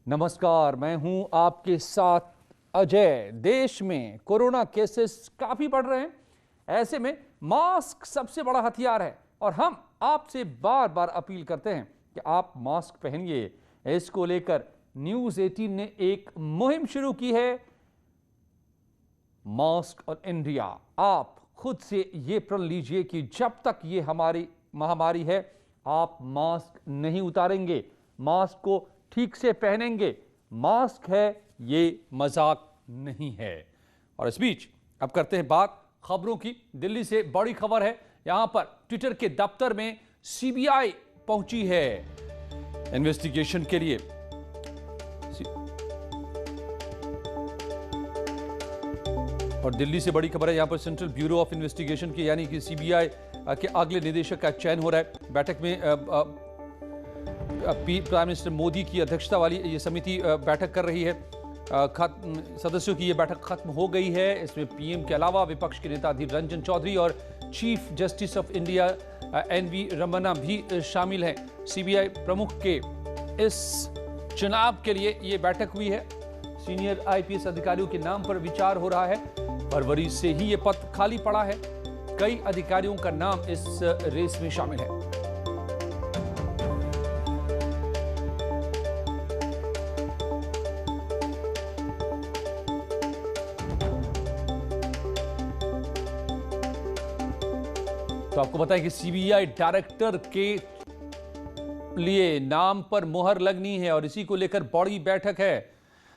नमस्कार, मैं हूं आपके साथ अजय। देश में कोरोना केसेस काफी बढ़ रहे हैं। ऐसे में मास्क सबसे बड़ा हथियार है और हम आपसे बार बार अपील करते हैं कि आप मास्क पहनिए। इसको लेकर न्यूज़ 18 ने एक मुहिम शुरू की है, मास्क और इंडिया। आप खुद से ये प्रण लीजिए कि जब तक ये हमारी महामारी है, आप मास्क नहीं उतारेंगे, मास्क को ठीक से पहनेंगे। मास्क है, ये मजाक नहीं है। और इस बीच अब करते हैं बात खबरों की। दिल्ली से बड़ी खबर है। यहां पर ट्विटर के दफ्तर में सीबीआई पहुंची है इन्वेस्टिगेशन के लिए। और दिल्ली से बड़ी खबर है, यहां पर सेंट्रल ब्यूरो ऑफ इन्वेस्टिगेशन की यानी कि सीबीआई के अगले निदेशक का चयन हो रहा है। बैठक में प्राइम मिनिस्टर मोदी की अध्यक्षता वाली ये समिति बैठक कर रही है। सदस्यों की ये बैठक खत्म हो गई है। इसमें पीएम के अलावा विपक्ष के नेता अधीर रंजन चौधरी और chief justice of India NV Ramana भी शामिल हैं। सीबीआई प्रमुख के इस चुनाव के लिए ये बैठक हुई है। सीनियर आईपीएस अधिकारियों के नाम पर विचार हो रहा है। फरवरी से ही ये पद खाली पड़ा है। कई अधिकारियों का नाम इस रेस में शामिल है। तो आपको बताएं कि सीबीआई डायरेक्टर के लिए नाम पर मुहर लगनी है और इसी को लेकर बड़ी बैठक है।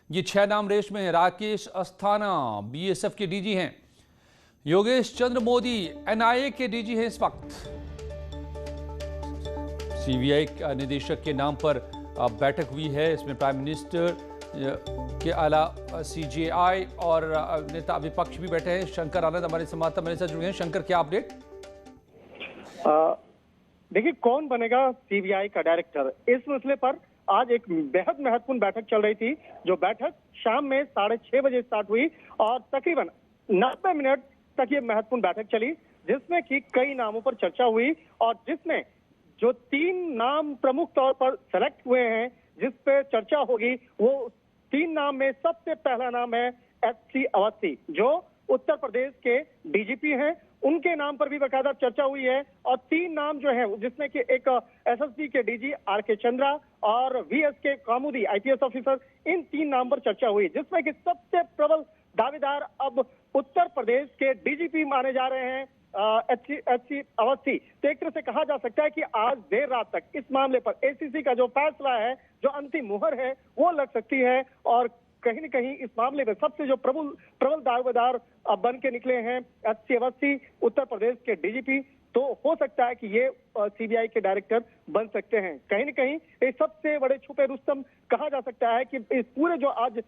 ये 6 नाम रेस में है। राकेश अस्थाना बीएसएफ के डीजी हैं। योगेश चंद्र मोदी एनआईए के डीजी हैं इस वक्त। सीबीआई निदेशक के नाम पर बैठक हुई है। इसमें प्राइम मिनिस्टर के अलावा सीजेआई और नेता विपक्ष भी बैठे हैं। शंकर आनंद हमारे संवाददाता मेरे साथ जुड़े हैं। शंकर, क्या अपडेट? देखिए, कौन बनेगा सीबीआई का डायरेक्टर, इस मसले पर आज एक बेहद महत्वपूर्ण बैठक चल रही थी। जो बैठक शाम में 6:30 बजे स्टार्ट हुई और तकरीबन 90 मिनट तक ये महत्वपूर्ण बैठक चली, जिसमें कि कई नामों पर चर्चा हुई और जिसमें जो 3 नाम प्रमुख तौर पर सेलेक्ट हुए हैं, जिस पे चर्चा होगी, वो 3 नाम में सबसे पहला नाम है एचसी अवस्थी, जो उत्तर प्रदेश के डीजीपी हैं। उनके नाम पर भी बाकायदा चर्चा हुई है। और 3 नाम जो है, जिसमें कि एक एसएसबी के डीजी आरके चंद्रा और वीएसके कामुदी आईपीएस ऑफिसर, इन 3 नाम पर चर्चा हुई, जिसमें कि सबसे प्रबल दावेदार अब उत्तर प्रदेश के डीजीपी माने जा रहे हैं एचसी अवस्थी। तो एक तरह से कहा जा सकता है कि आज देर रात तक इस मामले पर एसीसी का जो फैसला है, जो अंतिम मुहर है, वो लग सकती है। और कहीं न कहीं इस मामले में सबसे जो प्रबल दावेदार बन के निकले हैं एचसी अवस्थी, उत्तर प्रदेश के डीजीपी, तो हो सकता है कि ये सीबीआई के डायरेक्टर बन सकते हैं। कहीं न कहीं ये सबसे बड़े छुपे रुस्तम कहा जा सकता है कि इस पूरे जो आज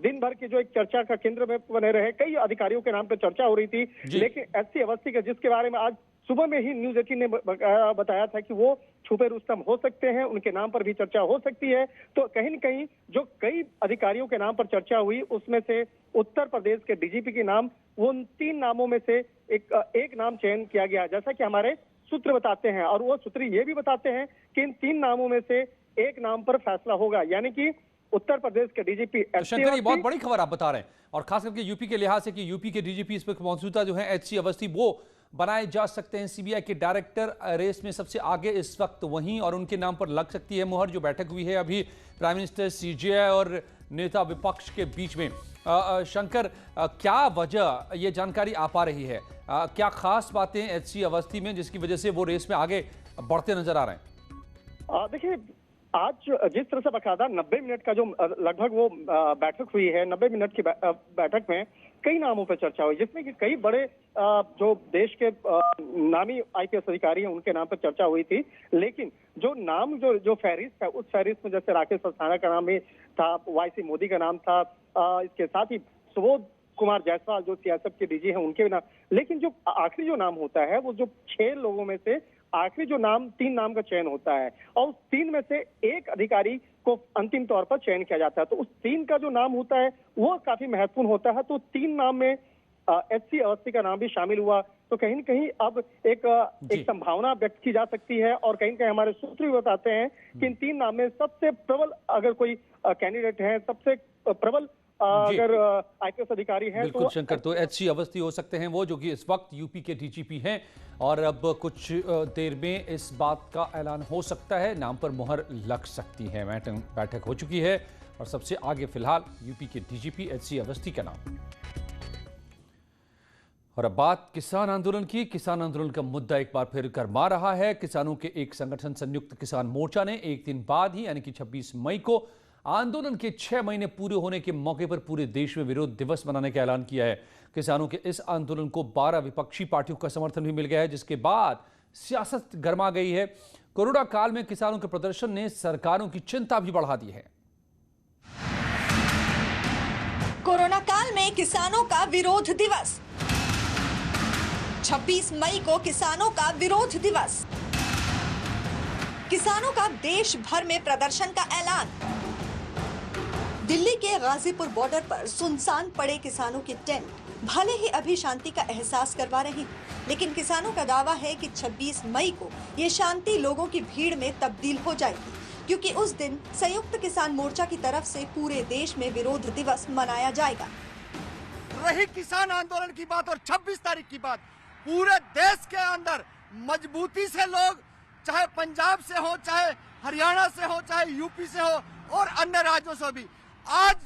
दिन भर की जो एक चर्चा का केंद्र में बने रहे, कई अधिकारियों के नाम पर चर्चा हो रही थी, लेकिन एचसी अवस्थी का, जिसके बारे में आज सुबह में ही न्यूज़ 18 ने बताया था कि वो छुपे रुस्तम हो सकते हैं, उनके नाम पर भी चर्चा हो सकती है। तो कहीं न कहीं जो कई अधिकारियों के नाम पर चर्चा हुई, उसमें से उत्तर प्रदेश के डीजीपी के नाम, उन 3 नामों में से एक नाम चयन किया गया, जैसा कि हमारे सूत्र बताते हैं। और वो सूत्र ये भी बताते हैं कि इन 3 नामों में से एक नाम पर फैसला होगा, यानी कि उत्तर प्रदेश के डीजीपी। तो शंकर, ये बहुत बड़ी खबर आप बता रहे हैं और खास करके यूपी के लिहाज से कि यूपी के डीजीपी इस पर मौजूदा जो है एचसी अवस्थी, वो बनाए जा सकते हैं सीबीआई के डायरेक्टर। रेस में सबसे आगे इस वक्त वहीं, और उनके नाम पर लग सकती है मुहर। जो बैठक हुई है अभी प्राइम मिनिस्टर, सीजेआई और नेता विपक्ष के बीच में। शंकर, क्या वजह ये जानकारी आ पा रही है? क्या खास बातें एचसी अवस्थी में जिसकी वजह से वो रेस में आगे बढ़ते नजर आ रहे हैं? देखिए, आज जिस तरह से बकायदा 90 मिनट का जो लगभग वो बैठक हुई है, 90 मिनट की बैठक में कई नामों पर चर्चा हुई, जिसमें कि कई बड़े जो देश के नामी आईपीएस अधिकारी हैं, उनके नाम पर चर्चा हुई थी। लेकिन जो नाम जो फहरिस्त है, उस फहरिस्त में जैसे राकेश अस्थाना का नाम भी था, वाईसी मोदी का नाम था, इसके साथ ही सुबोध कुमार जायसवाल जो सीआईएसएफ के डीजी हैं, उनके नाम। लेकिन जो आखिरी जो नाम होता है, वो जो 6 लोगों में से आखिरी जो नाम, 3 नाम का चयन होता है और उस 3 में से एक अधिकारी को अंतिम तौर पर चयन किया जाता है। तो उस 3 का जो नाम होता है वो काफी महत्वपूर्ण होता है। तो 3 नाम में HC अवस्थी का नाम भी शामिल हुआ। तो कहीं न कहीं अब एक संभावना व्यक्त की जा सकती है और कहीं न कहीं हमारे सूत्र भी बताते हैं कि इन 3 नाम में सबसे प्रबल अगर कोई कैंडिडेट है, सबसे प्रबल अगर IPS अधिकारी हैं बिल्कुल शंकर, तो HC अवस्थी हो सकते हैं वो, जो कि इस वक्त यूपी के DGP हैं और अब कुछ देर में इस बात का ऐलान हो सकता है, नाम पर मुहर लग सकती है। बैठक हो चुकी है और सबसे आगे फिलहाल यूपी के DGP HC अवस्थी का नाम। और अब बात किसान आंदोलन की। किसान आंदोलन का मुद्दा एक बार फिर गरमा रहा है। किसानों के एक संगठन संयुक्त किसान मोर्चा ने एक दिन बाद ही यानी कि 26 मई को आंदोलन के 6 महीने पूरे होने के मौके पर पूरे देश में विरोध दिवस मनाने का ऐलान किया है। किसानों के इस आंदोलन को 12 विपक्षी पार्टियों का समर्थन भी मिल गया है, जिसके बाद सियासत गरमा गई है। कोरोना काल में किसानों के प्रदर्शन ने सरकारों की चिंता भी बढ़ा दी है। कोरोना काल में किसानों का विरोध दिवस, 26 मई को किसानों का विरोध दिवस। किसानों का देश भर में प्रदर्शन का ऐलान। दिल्ली के गाजीपुर बॉर्डर पर सुनसान पड़े किसानों की टेंट भले ही अभी शांति का एहसास करवा रही, लेकिन किसानों का दावा है कि 26 मई को ये शांति लोगों की भीड़ में तब्दील हो जाएगी, क्योंकि उस दिन संयुक्त किसान मोर्चा की तरफ से पूरे देश में विरोध दिवस मनाया जाएगा। रही किसान आंदोलन की बात और 26 तारीख की बात, पूरे देश के अंदर मजबूती से लोग, चाहे पंजाब से हो, चाहे हरियाणा से हो, चाहे यूपी से हो और अन्य राज्यों से भी, आज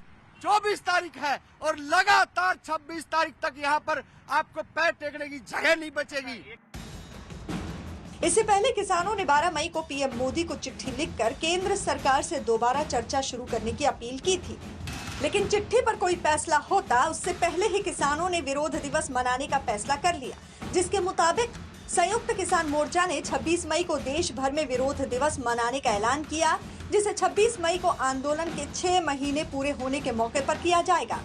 24 तारीख है और लगातार 26 तारीख तक यहाँ पर आपको पैर टेकने की जगह नहीं बचेगी। इससे पहले किसानों ने 12 मई को पीएम मोदी को चिट्ठी लिखकर केंद्र सरकार से दोबारा चर्चा शुरू करने की अपील की थी, लेकिन चिट्ठी पर कोई फैसला होता उससे पहले ही किसानों ने विरोध दिवस मनाने का फैसला कर लिया, जिसके मुताबिक संयुक्त किसान मोर्चा ने 26 मई को देश भर में विरोध दिवस मनाने का ऐलान किया, जिसे 26 मई को आंदोलन के 6 महीने पूरे होने के मौके पर किया जाएगा।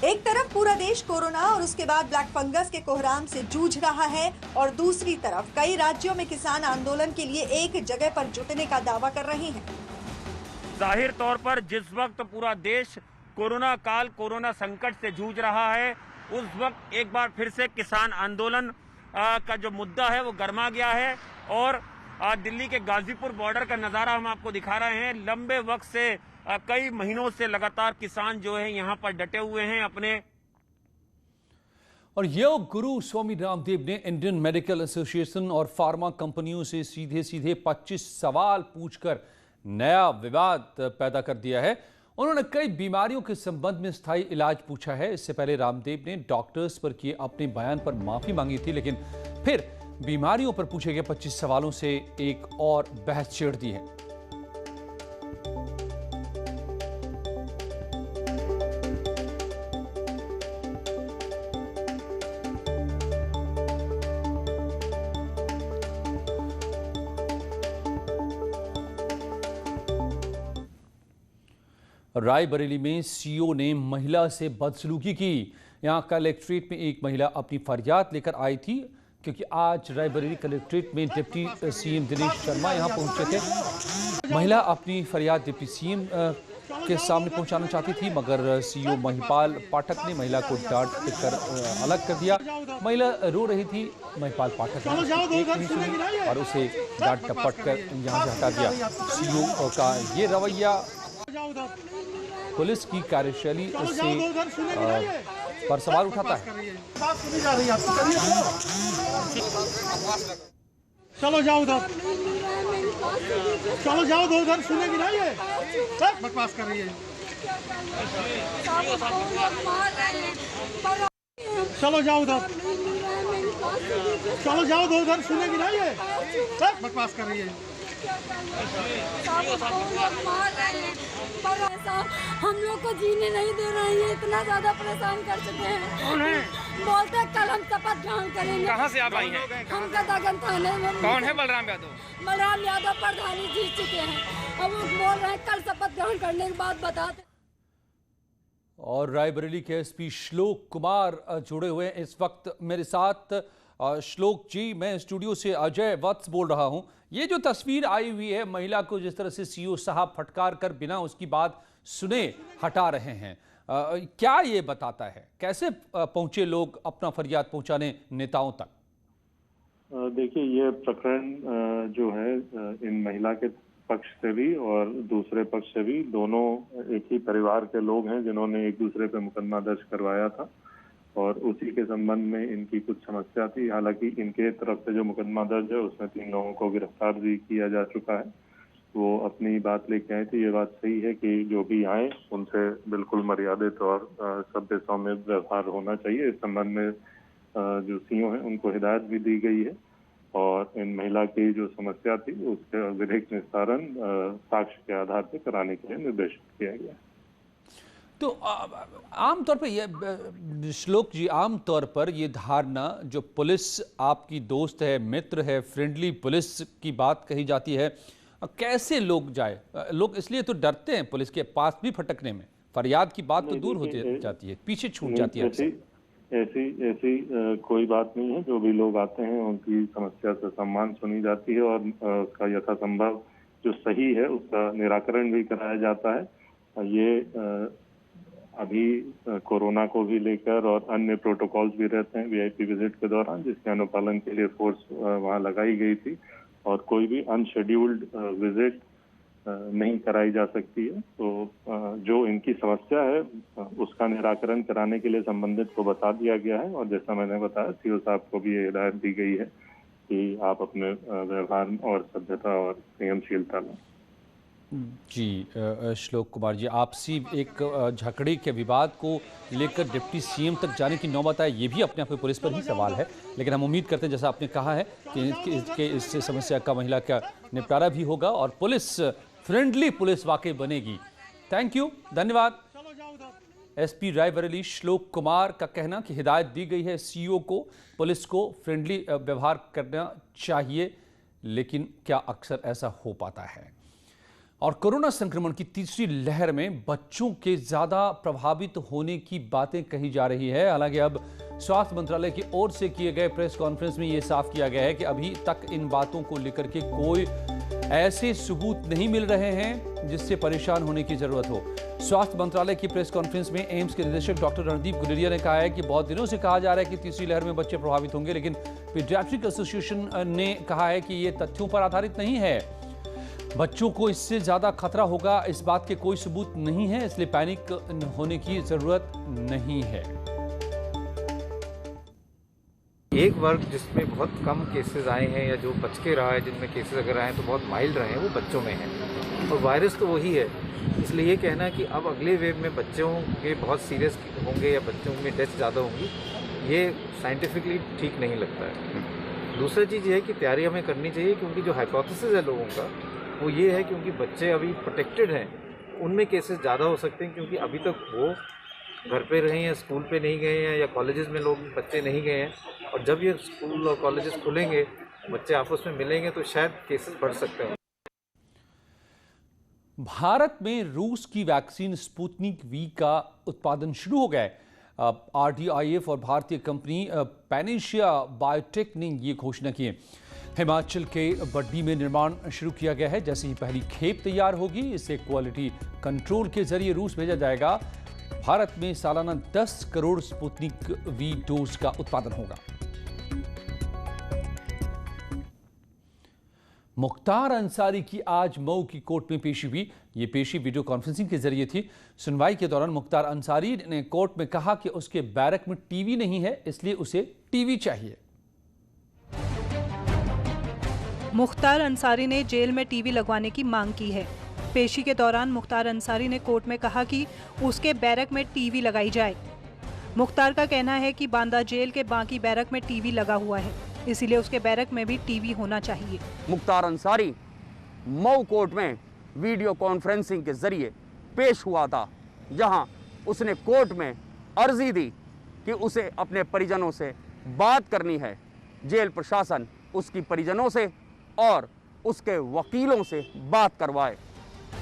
एक तरफ पूरा देश कोरोना और उसके बाद ब्लैक फंगस के कोहराम से जूझ रहा है और दूसरी तरफ कई राज्यों में किसान आंदोलन के लिए एक जगह पर जुटने का दावा कर रहे हैं। जाहिर तौर पर जिस वक्त पूरा देश कोरोना काल, कोरोना संकट से जूझ रहा है, उस वक्त एक बार फिर से किसान आंदोलन का जो मुद्दा है वो गरमा गया है और दिल्ली के गाजीपुर बॉर्डर का नज़ारा हम आपको दिखा रहे हैं। लंबे वक्त से कई महीनों से लगातार किसान जो है यहाँ पर डटे हुए हैं अपने। और योग गुरु स्वामी रामदेव ने इंडियन मेडिकल एसोसिएशन और फार्मा कंपनियों से सीधे सीधे 25 सवाल पूछकर नया विवाद पैदा कर दिया है। उन्होंने कई बीमारियों के संबंध में स्थायी इलाज पूछा है। इससे पहले रामदेव ने डॉक्टर्स पर किए अपने बयान पर माफी मांगी थी, लेकिन फिर बीमारियों पर पूछे गए 25 सवालों से एक और बहस छेड़ दी है। रायबरेली में सीओ ने महिला से बदसलूकी की। यहां कलेक्ट्रेट में एक महिला अपनी फरियाद लेकर आई थी, क्योंकि आज रायबरेली कलेक्ट्रेट में डिप्टी सीएम दिनेश शर्मा यहां पहुंचे थे। महिला अपनी फरियाद डिप्टी सीएम के सामने पहुंचाना चाहती थी, मगर सीओ महिपाल पाठक ने महिला को डांट कर अलग कर दिया। महिला रो रही थी, महिपाल पाठक ने एक नहीं सुनी और उसे डांट टपट कर यहां से हटा दिया। सीओ का ये रवैया पुलिस की कार्यशैली पर सवाल उठाता है। चलो जाओ उधर, चलो जाओ उधर, सुनेगी ना ये बकवास कर रही है। चलो जाओ उधर, चलो जाओ उधर, सुनेगी ना ये बकवास कर रही है। हम लोग को जीने नहीं दे रहे हैं, इतना ज्यादा परेशान कर चुके हैं। कौन है? बोलते हैं कल हम शपथ ग्रहण करेंगे। कहाँ से आप आई हैं? हम कदागन थाने में। कौन है बलराम यादव? बलराम यादव प्रधानी जीत चुके हैं, अब वो बोल रहे हैं कल शपथ ग्रहण करने के बाद बताते। और रायबरेली के एसपी श्लोक कुमार जुड़े हुए हैं इस वक्त मेरे साथ। श्लोक जी, मैं स्टूडियो से अजय वत्स बोल रहा हूं। ये जो तस्वीर आई हुई है, महिला को जिस तरह से सीओ साहब फटकार कर बिना उसकी बात सुने हटा रहे हैं, क्या ये बताता है, कैसे पहुंचे लोग अपना फरियाद पहुंचाने नेताओं तक? देखिए, ये प्रकरण जो है इन महिला के पक्ष से भी और दूसरे पक्ष से भी, दोनों एक ही परिवार के लोग हैं जिन्होंने एक दूसरे पे मुकदमा दर्ज करवाया था और उसी के संबंध में इनकी कुछ समस्या थी। हालांकि इनके तरफ से जो मुकदमा दर्ज है उसमें 3 लोगों को गिरफ्तार भी किया जा चुका है। वो अपनी बात लेके आए थे। ये बात सही है कि जो भी आए उनसे बिल्कुल मर्यादित और सभ्य सौम्य व्यवहार होना चाहिए। इस संबंध में जो सीओ हैं उनको हिदायत भी दी गई है और इन महिला की जो समस्या थी उसका विधिक निस्तारण साक्ष्य के आधार पर कराने के लिए निर्देशित किया गया। तो आमतौर पर ये श्लोक जी, आमतौर पर ये धारणा, जो पुलिस आपकी दोस्त है, मित्र है, फ्रेंडली पुलिस की बात कही जाती है, कैसे लोग जाए? लोग इसलिए तो डरते हैं पुलिस के पास भी फटकने में। फरियाद की बात तो दूर होती जाती है, पीछे छूट जाती है। ऐसी कोई बात नहीं है। जो भी लोग आते हैं उनकी समस्या से सम्मान सुनी जाती है और उसका यथासंभव जो सही है उसका निराकरण भी कराया जाता है। ये अभी कोरोना को भी लेकर और अन्य प्रोटोकॉल्स भी रहते हैं वीआईपी विजिट के दौरान, जिसके अनुपालन के लिए फोर्स वहां लगाई गई थी और कोई भी अनशेड्यूल्ड विजिट नहीं कराई जा सकती है। तो जो इनकी समस्या है उसका निराकरण कराने के लिए संबंधित को बता दिया गया है और जैसा मैंने बताया, सीओ साहब को भी ये हिदायत दी गई है कि आप अपने व्यवहार और सभ्यता और संयमशीलता में। जी श्लोक कुमार जी, आपसी एक झगड़े के विवाद को लेकर डिप्टी सीएम तक जाने की नौबत आए, ये भी अपने आप में पुलिस पर ही सवाल है। लेकिन हम उम्मीद करते हैं, जैसा आपने कहा है, कि इस समस्या का महिला का निपटारा भी होगा और पुलिस फ्रेंडली पुलिस वाकई बनेगी। थैंक यू, धन्यवाद। एसपी रायबरेली श्लोक कुमार का कहना कि हिदायत दी गई है सीईओ को, पुलिस को फ्रेंडली व्यवहार करना चाहिए, लेकिन क्या अक्सर ऐसा हो पाता है? और कोरोना संक्रमण की तीसरी लहर में बच्चों के ज्यादा प्रभावित होने की बातें कही जा रही है। हालांकि अब स्वास्थ्य मंत्रालय की ओर से किए गए प्रेस कॉन्फ्रेंस में यह साफ किया गया है कि अभी तक इन बातों को लेकर के कोई ऐसे सबूत नहीं मिल रहे हैं जिससे परेशान होने की जरूरत हो। स्वास्थ्य मंत्रालय की प्रेस कॉन्फ्रेंस में एम्स के निदेशक डॉक्टर रणदीप गुलेरिया ने कहा है कि बहुत दिनों से कहा जा रहा है कि तीसरी लहर में बच्चे प्रभावित होंगे, लेकिन पीडियाट्रिक एसोसिएशन ने कहा है कि ये तथ्यों पर आधारित नहीं है। बच्चों को इससे ज्यादा खतरा होगा, इस बात के कोई सबूत नहीं है, इसलिए पैनिक होने की जरूरत नहीं है। एक वर्ग जिसमें बहुत कम केसेस आए हैं या जो बच के रहा है, जिनमें केसेस अगर आए तो बहुत माइल्ड रहे हैं, वो बच्चों में है और वायरस तो वही है। इसलिए ये कहना कि अब अगले वेव में बच्चों के बहुत सीरियस होंगे या बच्चों में डेथ ज़्यादा होंगी, ये साइंटिफिकली ठीक नहीं लगता है। दूसरी चीज़ ये है कि तैयारी हमें करनी चाहिए, क्योंकि जो हाइपोथेसिस है लोगों का वो ये है क्योंकि बच्चे अभी प्रोटेक्टेड हैं, उनमें केसेस ज़्यादा हो सकते हैं, क्योंकि अभी तक वो घर पे रहे हैं, स्कूल पे नहीं गए हैं या कॉलेजेस में लोग बच्चे नहीं गए हैं, और जब ये स्कूल और कॉलेजेस खुलेंगे, बच्चे आपस में मिलेंगे तो शायद केसेस बढ़ सकते हैं। भारत में रूस की वैक्सीन स्पुतनिक वी का उत्पादन शुरू हो गया है। आरडीआईएफ और भारतीय कंपनी पैनेशिया बायोटेक ने ये घोषणा की है। हिमाचल के बड्डी में निर्माण शुरू किया गया है। जैसे ही पहली खेप तैयार होगी, इसे क्वालिटी कंट्रोल के जरिए रूस भेजा जाएगा। भारत में सालाना 10 करोड़ स्पुतनिक वी डोज का उत्पादन होगा। मुख्तार अंसारी की आज मऊ की कोर्ट में पेशी हुई। ये पेशी वीडियो कॉन्फ्रेंसिंग के जरिए थी। सुनवाई के दौरान मुख्तार अंसारी ने कोर्ट में कहा कि उसके बैरक में टीवी नहीं है, इसलिए उसे टीवी चाहिए। मुख्तार अंसारी ने जेल में टीवी लगवाने की मांग की है। पेशी के दौरान मुख्तार अंसारी ने कोर्ट में कहा कि उसके बैरक में टीवी लगाई जाए। मुख्तार का कहना है कि बांदा जेल के बाकी बैरक में टीवी लगा हुआ है, इसीलिए उसके बैरक में भी टीवी होना चाहिए। मुख्तार अंसारी मऊ कोर्ट में वीडियो कॉन्फ्रेंसिंग के जरिए पेश हुआ था, जहां उसने कोर्ट में अर्जी दी कि उसे अपने परिजनों से बात करनी है। जेल प्रशासन उसकी परिजनों से और उसके वकीलों से बात करवाए।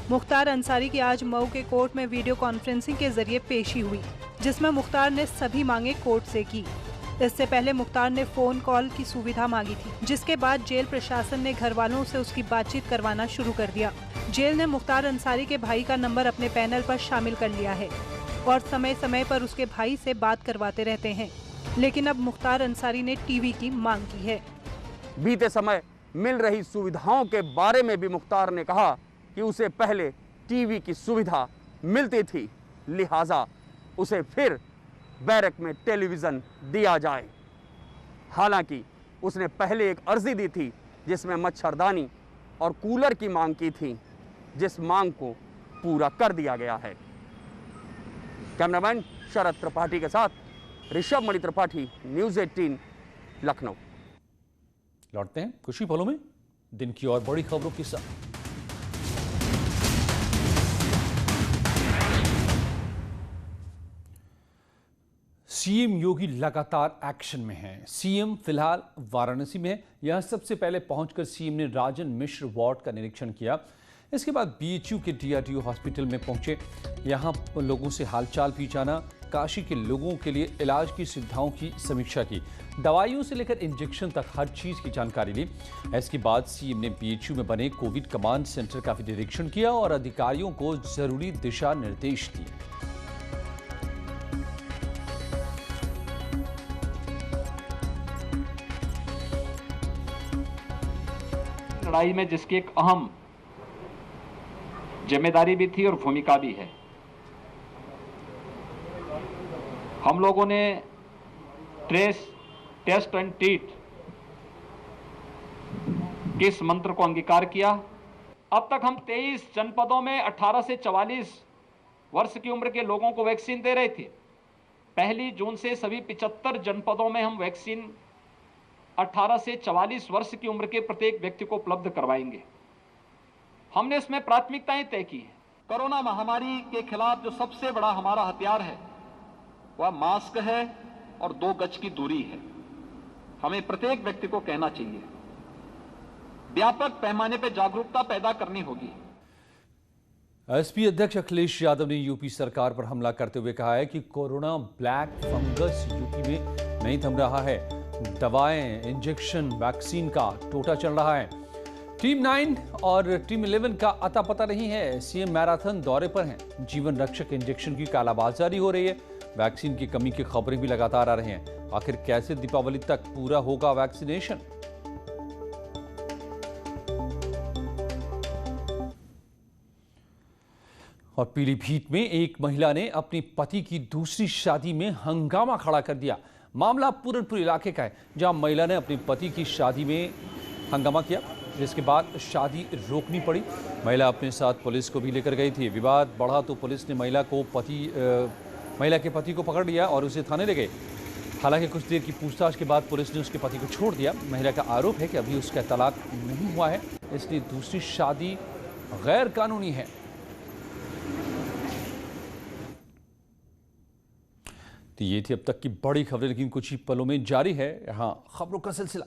मुख्तार अंसारी की आज मऊ के कोर्ट में वीडियो कॉन्फ्रेंसिंग के जरिए पेशी हुई, जिसमें मुख्तार ने सभी मांगे कोर्ट से की। इससे पहले मुख्तार ने फोन कॉल की सुविधा मांगी थी, जिसके बाद जेल प्रशासन ने घर वालों से उसकी बातचीत करवाना शुरू कर दिया। जेल ने मुख्तार अंसारी के भाई का नंबर अपने पैनल पर शामिल कर लिया है। और समय समय पर उसके भाई से बात करवाते रहते हैं। लेकिन अब मुख्तार अंसारी ने टीवी की मांग की है। बीते समय मिल रही सुविधाओं के बारे में भी मुख्तार ने कहा कि उसे पहले टीवी की सुविधा मिलती थी, लिहाजा उसे फिर बैरक में टेलीविज़न दिया जाए। हालांकि उसने पहले एक अर्जी दी थी जिसमें मच्छरदानी और कूलर की मांग की थी, जिस मांग को पूरा कर दिया गया है। कैमरामैन शरद त्रिपाठी के साथ ऋषभ मणि त्रिपाठी, न्यूज़ 18, लखनऊ। लौटते हैं कुछ ही पलों में दिन की और बड़ी खबरों के साथ। सीएम योगी लगातार एक्शन में हैं। सीएम फिलहाल वाराणसी में है। यहां सबसे पहले पहुंचकर सीएम ने राजन मिश्र वार्ड का निरीक्षण किया। इसके बाद बीएचयू के डीआरडीओ हॉस्पिटल में पहुंचे। यहां लोगों से हालचाल भी जाना, काशी के लोगों के लिए इलाज की सुविधाओं की समीक्षा की, दवाइयों से लेकर इंजेक्शन तक हर चीज की जानकारी ली। इसके बाद सीएम ने बीएचयू में बने कोविड कमांड सेंटर का भी निरीक्षण किया और अधिकारियों को जरूरी दिशा निर्देश दिए। लड़ाई में जिसकी एक अहम जिम्मेदारी भी थी और भूमिका भी है। हम लोगों ने ट्रेस, टेस्ट एंड ट्रीट के इस मंत्र को अंगीकार किया। अब तक हम 23 जनपदों में 18 से 44 वर्ष की उम्र के लोगों को वैक्सीन दे रहे थे। 1 जून से सभी 75 जनपदों में हम वैक्सीन 18 से 44 वर्ष की उम्र के प्रत्येक व्यक्ति को उपलब्ध करवाएंगे। हमने इसमें प्राथमिकताएं तय की हैं। कोरोना महामारी के खिलाफ जो सबसे बड़ा हमारा हथियार है वह मास्क है और 2 गज की दूरी है। हमें प्रत्येक व्यक्ति को कहना चाहिए, व्यापक पैमाने पर जागरूकता पैदा करनी होगी। एसपी अध्यक्ष अखिलेश यादव ने यूपी सरकार पर हमला करते हुए कहा है कि कोरोना ब्लैक फंगस यूपी में नहीं थम रहा है। दवाएं, इंजेक्शन, वैक्सीन का टोटा चल रहा है। टीम 9 और टीम 11 का अता पता नहीं है। सीएम मैराथन दौरे पर हैं। जीवन रक्षक इंजेक्शन की कालाबाजारी हो रही है। वैक्सीन की कमी की खबरें भी लगातार आ रही हैं। आखिर कैसे दीपावली तक पूरा होगा वैक्सीनेशन? और पीलीभीत में एक महिला ने अपनी पति की दूसरी शादी में हंगामा खड़ा कर दिया। मामला पूरनपुर इलाके का है, जहां महिला ने अपने पति की शादी में हंगामा किया, जिसके बाद शादी रोकनी पड़ी। महिला अपने साथ पुलिस को भी लेकर गई थी। विवाद बढ़ा तो पुलिस ने महिला के पति को पकड़ लिया और उसे थाने ले गए। हालांकि कुछ देर की पूछताछ के बाद पुलिस ने उसके पति को छोड़ दिया। महिला का आरोप है कि अभी उसका तलाक नहीं हुआ है, इसलिए दूसरी शादी गैर कानूनी है। तो ये थी अब तक की बड़ी खबरें, लेकिन कुछ ही पलों में जारी है यहाँ खबरों का सिलसिला।